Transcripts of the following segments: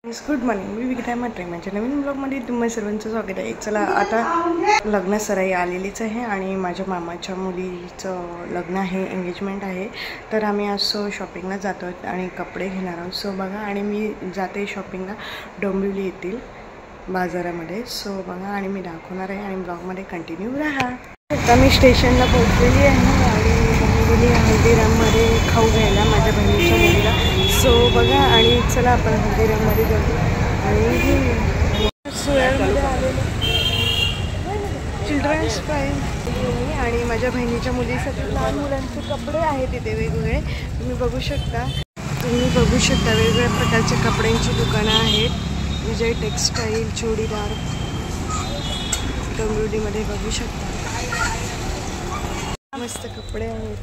Good morning. मी विकिता म्हात्रे. माझ्या नवीन ब्लॉगमध्ये तुम्हा सर्वांचं स्वागत आहे. चला, आता लग्न सराई आलेलीच आहे आणि माझ्या मामाच्या मुलीचं लग्न आहे, एंगेजमेंट आहे. तर आम्ही आज शॉपिंगला जातो आहोत आणि कपडे घेणार आहोत. सो बघा, आणि मी जाते शॉपिंगला डोंबिवली येथील बाजारामध्ये. सो बघा, आणि मी दाखवणार आहे आणि ब्लॉगमध्ये कंटिन्यू राहा. आता मी स्टेशनला पोहोचलेली आहे आणि गेली हल्दीराममध्ये खाऊ घ्यायला माझ्या बहिणीच्या मुलीला. सो बघा, आणि चला आपण हल्दीराममध्ये जाऊ आणि सुयामध्ये आलेलं चिल्ड्रन्स पार्क आणि माझ्या बहिणीच्या मुलीसाठी लहान मुलांचे कपडे आहेत तिथे वेगवेगळे. तुम्ही बघू शकता वेगवेगळ्या प्रकारच्या कपड्यांची दुकानं आहेत. विजय टेक्स्टाईल, चुडीदार डोंबिवलीमध्ये बघू शकता. मस्त कपडे आहेत,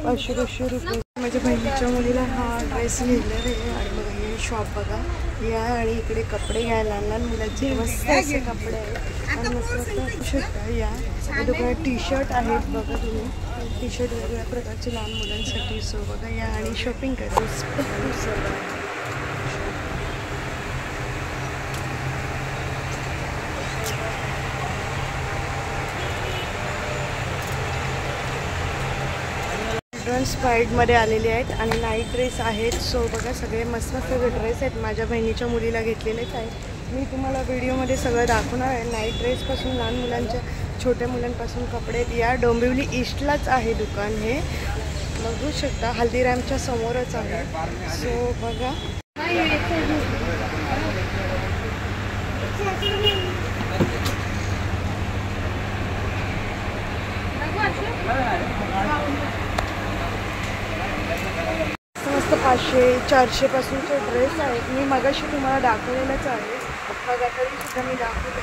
500 रुपये. माझ्या बहिणीच्या मुलीला हा ड्रेस घेतलेला आहे आणि बघा हे शॉप बघा या, आणि इकडे कपडे घ्या लहान लहान मुलांचे मस्त असे कपडे आहेत आणि मस्त बघू शकता. या दुकानात टी शर्ट आहेत बघा, तुम्ही टी शर्ट वेगवेगळ्या प्रकारचे लहान मुलांसाठी. सो बघा या आणि शॉपिंग करा. चिल्ड्रन्स पार्कमध्ये आलेले आहेत आणि नाईट ड्रेस आहेत. सो बघा सगळे मस्त मस्त ड्रेस आहेत. माझ्या बहिणीच्या मुलीला घेतलेलेच आहे. मी तुम्हाला व्हिडिओमध्ये सगळं दाखवणार आहे. नाईट ड्रेसपासून लहान मुलांच्या, छोट्या मुलांपासून कपडे. या डोंबिवली ईस्टलाच आहे दुकान हे, बघू शकता. हल्दीरामच्या समोरच आहे. सो बघा मस्त 500-400 पासूनचे ड्रेस आहेत. मी मगाशी तुम्हाला दाखवलेलंच आहे बघा, तरीसुद्धा मी दाखवले.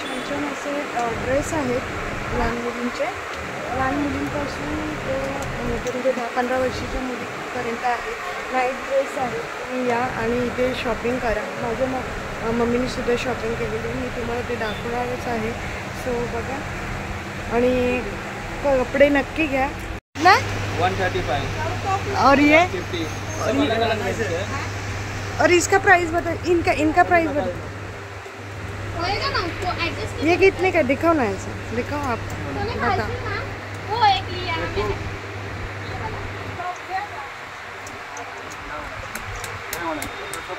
छान छान असे ड्रेस आहेत लहान मुलींचे. लहान मुलींपासून ते 15 वर्षाच्या मुलीपर्यंत आहेत. नाईट ड्रेस आहेत. तुम्ही या आणि इथे शॉपिंग करा. माझ्या मम्मीने सुद्धा शॉपिंग केलेली, मी तुम्हाला ते दाखवणारच आहे. सो बघा, आणि कपडे नक्की घ्या ना. 135 और ये 50 और इसका प्राइस बता. इनका प्राइस बता. ये कितने का? दिखाओ ना, ऐसा दिखाओ आप, बता.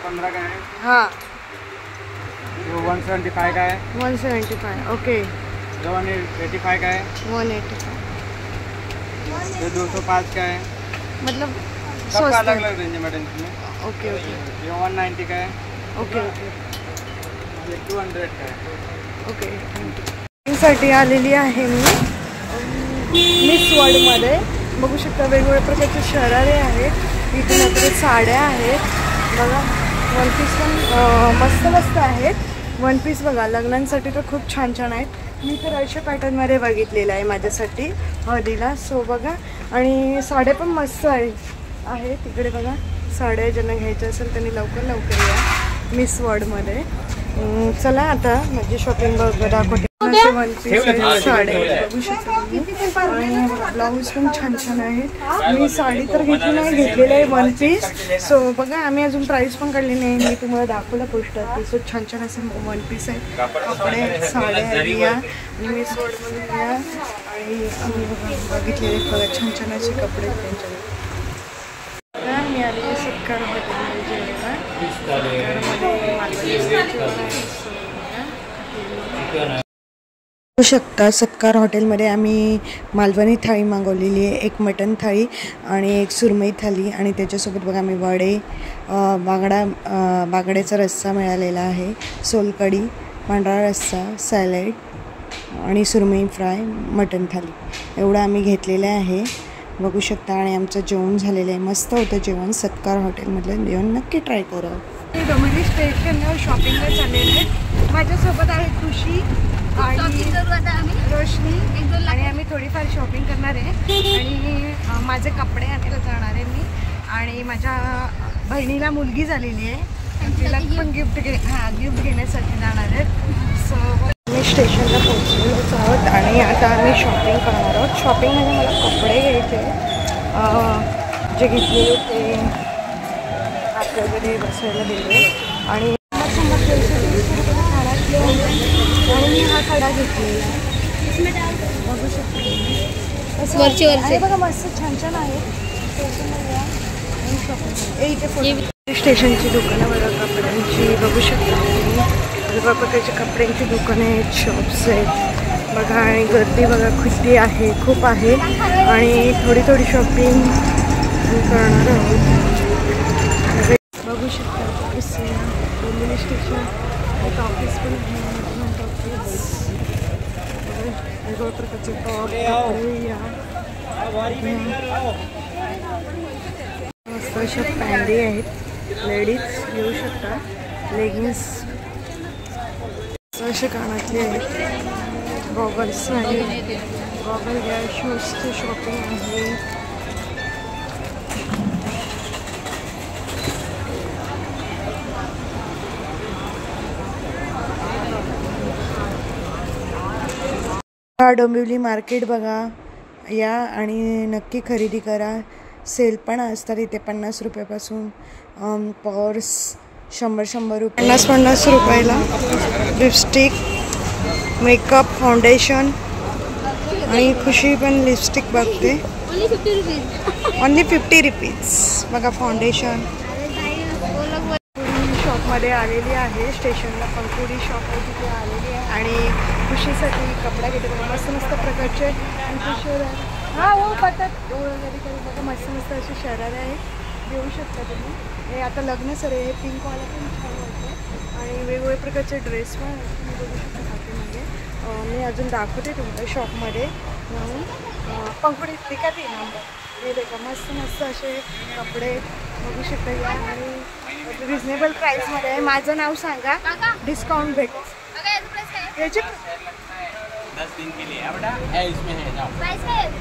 $15 का है. हाँ, 175 का है. 175. ओके. 185 का है. 185. ये 205 का है. मतलब सबका अलग अलग रेंज में. Okay okay. ये 190 का है. Okay okay. ये 200 का है. ओके. साठी आलेली आहे मी मिस वर्ल्डमध्ये. बघू शकता वेगवेगळ्या प्रकारचे शरारे आहेत. इथे नंतर साड्या आहेत बघा. वन पीस पण मस्त मस्त आहेत. वन पीस बघा लग्नांसाठी तर खूप छान छान आहेत. मी तर अशा पॅटर्नमध्ये बघितलेलं आहे माझ्यासाठी हळदीला. सो बघा, आणि साड्या पण मस्त आहे तिकडे बघा. साड्या ज्यांना घ्यायच्या असेल त्यांनी लवकर या मिस वर्ल्डमध्ये. चला आता माझी शॉपिंग दाखवते. वन पीस साड्या बघू शकता तुम्ही, आणि ब्लाऊज पण छान छान आहेत. मी साडी तर घेतली नाही, घेतलेलं आहे वन पीस. सो बघा, आम्ही अजून प्राईस पण काढली नाही. मी तुम्हाला दाखवलं पोस्टर. सो छान छान असे वन पीस आहेत, कपडे आहेत, साड्या आहेत. या आणि मिस वर्ल्डमध्ये या, आणि आम्ही बघितलेले बघा छान छान असे कपडे त्यांच्याकडे. मी आले सत्कार हॉटेलमध्ये जेवायला. बघू शकता सत्कार हॉटेलमध्ये आम्ही मालवणी थाळी मागवलेली आहे. एक मटण थाळी आणि एक सुरमई थाळी, आणि त्याच्यासोबत बघा आम्ही वडे, बागड्याचा रस्सा मिळालेला आहे, सोलकढी, पांढरा रस्सा, सॅलड आणि सुरमई फ्राय, मटण थाळी एवढं आम्ही घेतलेलं आहे. बघू शकता. आणि आमचं जेवण झालेलं आहे. मस्त होतं जेवण. सत्कार हॉटेलमधलं जेवण नक्की ट्राय करा. डोंबिवली स्टेशनवर शॉपिंगला चाललेलं आहे. माझ्यासोबत आहे खुशी आणि रोशनी, आणि आम्ही थोडीफार शॉपिंग करणार आहे. आणि माझे कपडे आणायला जाणार आहे मी, आणि माझ्या बहिणीला मुलगी झालेली आहे, तिला पण गिफ्ट घेण्यासाठी जाणार आहेत. सो आम्ही स्टेशनला पोहोचलेलोच आहोत आणि आता आम्ही शॉपिंग करणार आहोत. शॉपिंगमध्ये मला कपडे घ्यायचे जे घेतलेले ते आत वगैरे बसायला दिले आणि आणि मी हा कडा घेतलेला बघू शकतो वरची बघा मस्त छान छान आहे. स्टेशनची दुकानं बघा कपड्यांची बघू शकता तुम्ही. प्रकारचे कपड्यांची दुकानं आहेत, शॉप्स आहेत बघा आणि गर्दी बघा किती आहे, खूप आहे आणि थोडी शॉपिंग करणार आहोत. बघू शकता रेल्वे स्टेशन एक ऑफिस पण आहे, गव्हर्नमेंट ऑफिस. वेगवेगळ्या प्रकारचे टॉप मस्त अशा पॅन्टी आहेत, लेडीज घेऊ शकता. लेगिन्स असे कानातले आहेत, गॉगल्स आहेत, गॉगल घ्या. शूजची शॉपिंग आहे. डोंबिवली मार्केट बघा या आणि नक्की खरेदी करा. सेल पण असतात इथे 50 रुपयापासून. पर्स 100 रुपये, 50 रुपयाला. लिपस्टिक, मेकअप, फाउंडेशन आणि खुशी पण लिपस्टिक बघते. ओनली 50 रुपीज बघा फाउंडेशन. शॉपमध्ये आलेली आहे, स्टेशनला पंकुडी शॉप आहे तिथे आलेली आहे आणि खुशीसाठी कपडा घेते बघा. मस्त प्रकारचे हां हो बघतात वगैरे बघा. मस्त असे शरारे आहेत, घेऊ शकता तुम्ही. हे आता लग्न सर हे पिंकवाला पण छान वाटतं आणि वेगवेगळ्या प्रकारचे ड्रेस पण तुम्ही बघू शकता हातीमध्ये. मी अजून दाखवते तुम्हाला शॉपमध्ये जाऊन. पंकुडी दिखा ती ना हे देखा मस्त असे कपडे बघू शकता या आणि रिजनेबल प्राईसमध्ये आहे. माझं नाव सांगा, डिस्काउंट भेटेल. याची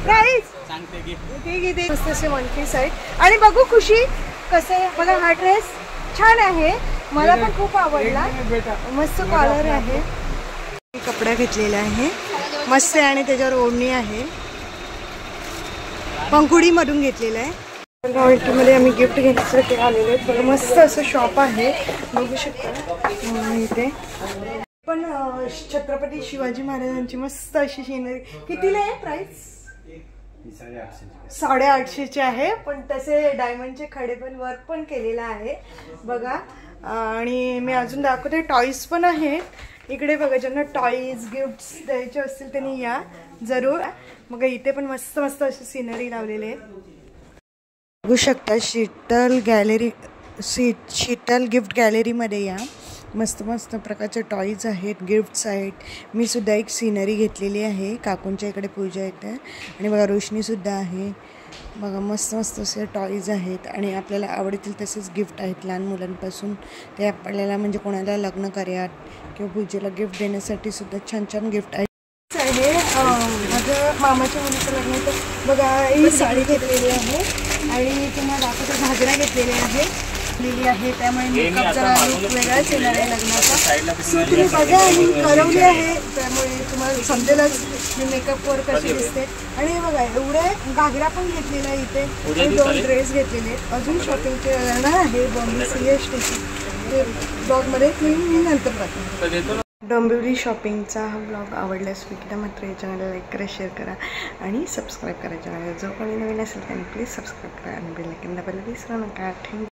प्राईस मस्त असे वन पीस आहे आणि बघू खुशी कसं आहे बघा. हा ड्रेस छान आहे, मला पण खूप आवडला. मस्त कॉलर आहे. कपडा घेतलेला आहे मस्त आहे आणि त्याच्यावर ओढणी आहे. पंकुडीमधून घेतलेला आहे. मध्ये आम्ही गिफ्ट घेण्यासाठी आलेले आहेत बघा. मस्त असं शॉप आहे बघू शकता इथे. पण छत्रपती शिवाजी महाराजांची मस्त अशी शिनरी. कितीला आहे प्राइस? 850चे आहे, पण तसे डायमंडचे खडे पण वर्क पण केलेला आहे बघा. आणि मी अजून दाखवते टॉईज पण आहे इकडे बघा. ज्यांना टॉईज गिफ्ट्स द्यायचे असतील त्यांनी या जरूर बघा. इथे पण मस्त अशी सिनरी लावलेली आहे बघू शकता. शीतल गिफ्ट गॅलरीमध्ये या. मस्त प्रकारचे टॉईज आहेत, गिफ्ट्स आहेत. मी सुद्धा एक सिनरी घेतलेली आहे, काकूंच्या इकडे पूजा येते आणि बघा रोशनीसुद्धा आहे बघा. मस्त असे टॉईज आहेत आणि आपल्याला आवडतील तसेच गिफ्ट आहेत लहान मुलांपासून. ते आपल्याला म्हणजे कोणाला लग्न कार्यात किंवा पूजेला गिफ्ट देण्यासाठी सुद्धा छान गिफ्ट आहेत. माझं मामाच्या मुलीचं लग्न तर बघा ही साडी घेतलेली आहे आणि तुम्हाला दाखवते घागरा घेतलेले आहे त्यामुळे मेकअप जरा लुक वेगळाच येणार आहे लग्नाचा. सो तुम्ही बघा आणि ठरवली आहे त्यामुळे तुम्हाला समजेलच मी मेकअपवर कशी दिसते. आणि हे बघा एवढे घागरा पण घेतलेला आहे इथे आणि 2 ड्रेस घेतलेले आहेत. अजून शॉपिंगचे करणार आहे बॉम्बे सीएस स्टेशन ब्लॉगमध्ये मी नंतर पाहते. डोंबिवली शॉपिंगचा हा ब्लॉग आवडल्यास विकता मात्र या चॅनलला लाईक करा, शेअर करा आणि सबस्क्राईब करा. चॅनल जो कोणी नवीन असेल त्यांनी प्लीज सबस्क्राईब करा आणि बेल आयकॉन दाबायला विसरू नका. थँक्यू.